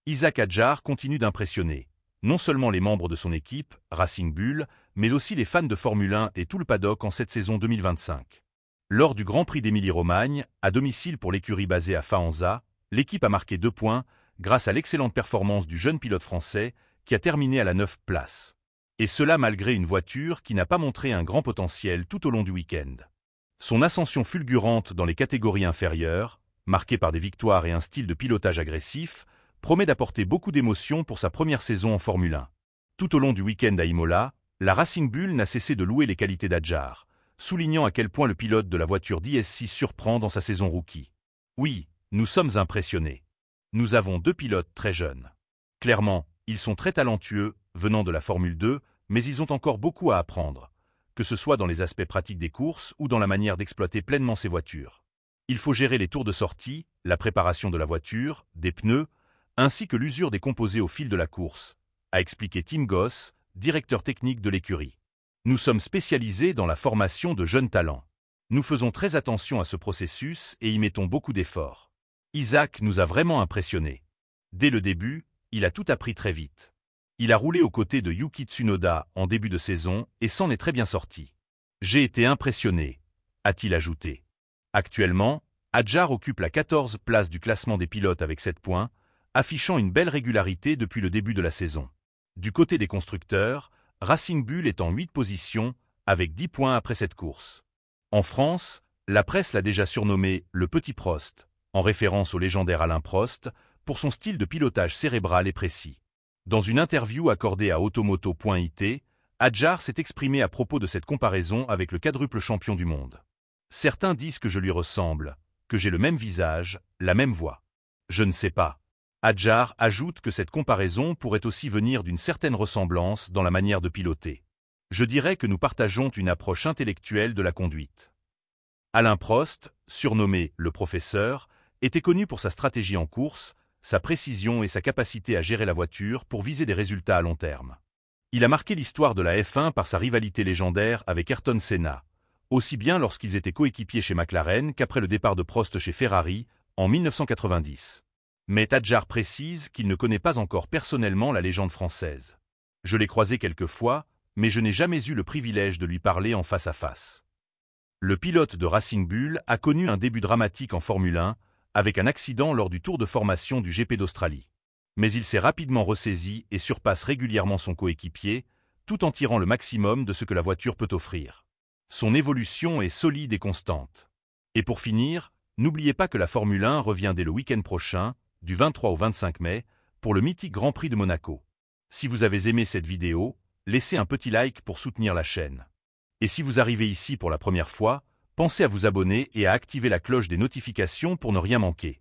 Isack Hadjar continue d'impressionner, non seulement les membres de son équipe, Racing Bull, mais aussi les fans de Formule 1 et tout le paddock en cette saison 2025. Lors du Grand Prix d'Émilie-Romagne, à domicile pour l'écurie basée à Faenza, l'équipe a marqué 2 points grâce à l'excellente performance du jeune pilote français qui a terminé à la 9e place. Et cela malgré une voiture qui n'a pas montré un grand potentiel tout au long du week-end. Son ascension fulgurante dans les catégories inférieures, marquée par des victoires et un style de pilotage agressif, promet d'apporter beaucoup d'émotions pour sa première saison en Formule 1. Tout au long du week-end à Imola, la Racing Bull n'a cessé de louer les qualités d'Hadjar, soulignant à quel point le pilote de la voiture d'IS6 surprend dans sa saison rookie. Oui, nous sommes impressionnés. Nous avons 2 pilotes très jeunes. Clairement, ils sont très talentueux, venant de la Formule 2, mais ils ont encore beaucoup à apprendre, que ce soit dans les aspects pratiques des courses ou dans la manière d'exploiter pleinement ces voitures. Il faut gérer les tours de sortie, la préparation de la voiture, des pneus, ainsi que l'usure des composés au fil de la course, a expliqué Tim Goss, directeur technique de l'écurie. Nous sommes spécialisés dans la formation de jeunes talents. Nous faisons très attention à ce processus et y mettons beaucoup d'efforts. Isack nous a vraiment impressionnés. Dès le début, il a tout appris très vite. Il a roulé aux côtés de Yuki Tsunoda en début de saison et s'en est très bien sorti. J'ai été impressionné, a-t-il ajouté. Actuellement, Hadjar occupe la 14e place du classement des pilotes avec 7 points, affichant une belle régularité depuis le début de la saison. Du côté des constructeurs, Racing Bull est en 8 positions, avec 10 points après cette course. En France, la presse l'a déjà surnommé « le petit Prost », en référence au légendaire Alain Prost, pour son style de pilotage cérébral et précis. Dans une interview accordée à Automoto.it, Hadjar s'est exprimé à propos de cette comparaison avec le quadruple champion du monde. Certains disent que je lui ressemble, que j'ai le même visage, la même voix. Je ne sais pas. Hadjar ajoute que cette comparaison pourrait aussi venir d'une certaine ressemblance dans la manière de piloter. Je dirais que nous partageons une approche intellectuelle de la conduite. Alain Prost, surnommé « le professeur », était connu pour sa stratégie en course, sa précision et sa capacité à gérer la voiture pour viser des résultats à long terme. Il a marqué l'histoire de la F1 par sa rivalité légendaire avec Ayrton Senna, aussi bien lorsqu'ils étaient coéquipiers chez McLaren qu'après le départ de Prost chez Ferrari en 1990. Mais Hadjar précise qu'il ne connaît pas encore personnellement la légende française. Je l'ai croisé quelques fois, mais je n'ai jamais eu le privilège de lui parler en face à face. Le pilote de Racing Bull a connu un début dramatique en Formule 1, avec un accident lors du tour de formation du GP d'Australie. Mais il s'est rapidement ressaisi et surpasse régulièrement son coéquipier, tout en tirant le maximum de ce que la voiture peut offrir. Son évolution est solide et constante. Et pour finir, n'oubliez pas que la Formule 1 revient dès le week-end prochain, du 23 au 25 mai, pour le mythique Grand Prix de Monaco. Si vous avez aimé cette vidéo, laissez un petit like pour soutenir la chaîne. Et si vous arrivez ici pour la première fois, pensez à vous abonner et à activer la cloche des notifications pour ne rien manquer.